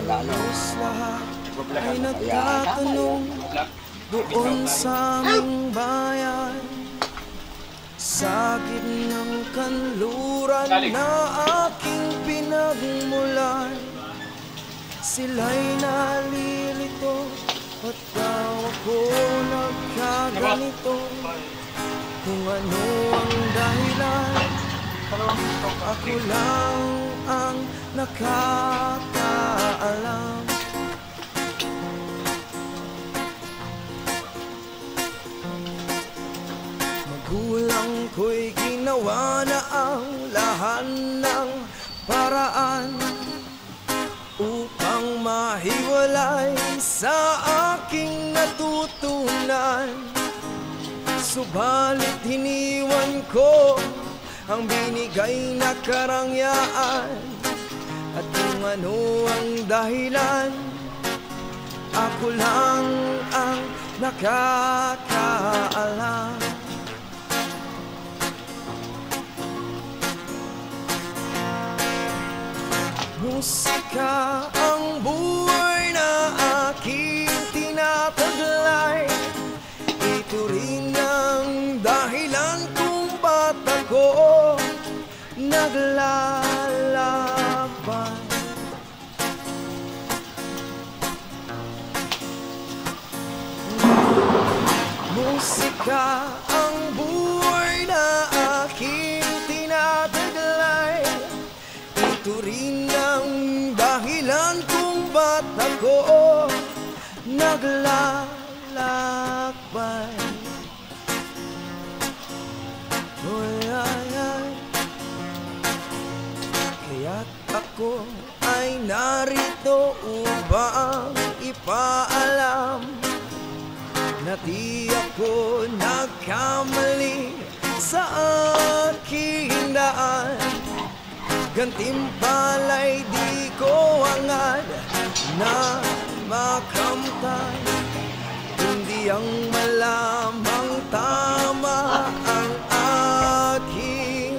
halos lahat ay nagtatanong doon sa aming bayan, sa gitnang kanluran na aking pinagmulan. Sila'y nalilito, ba't daw ako nagkaganito? Kung ano ang dahilan, ako lang ang nakakaalam. Magulang ko'y ginawa na ang lahat ng paraan upang mahiwalay sa aking natutunan. Subalit hiniwan ko ang binigay na karangyaan, at kung ano ang dahilan, ako lang ang nakakaalam. Musika ang buhay na aking tinataglay. Ito rin ang dahilan kung ba't ako naglalaban. Musika ang buhay na aking tinataglay. Ito rin ang dahilan kung ba't ako naglalakbay. Oy, ay, ay. Kaya't ako ay narito upang ipaalam na di ako nagkamali sa aking daan. Gantimpala'y di ko hangad na makamtan, kundi ang malamang tama ang aking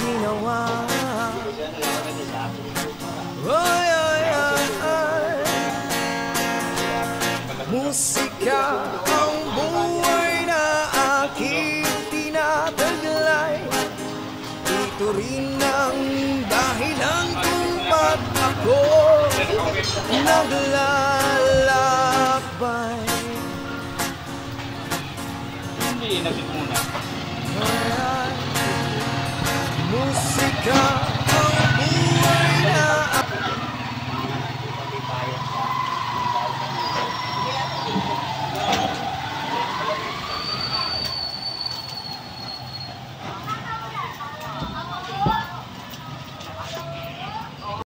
ginawa. Oy, oy, oy, oy. Musika ang buhay na aking tinataglay. Ito rin ang dahilan kung ba't ako naglalakbay. Hindi, nabit muna. Musika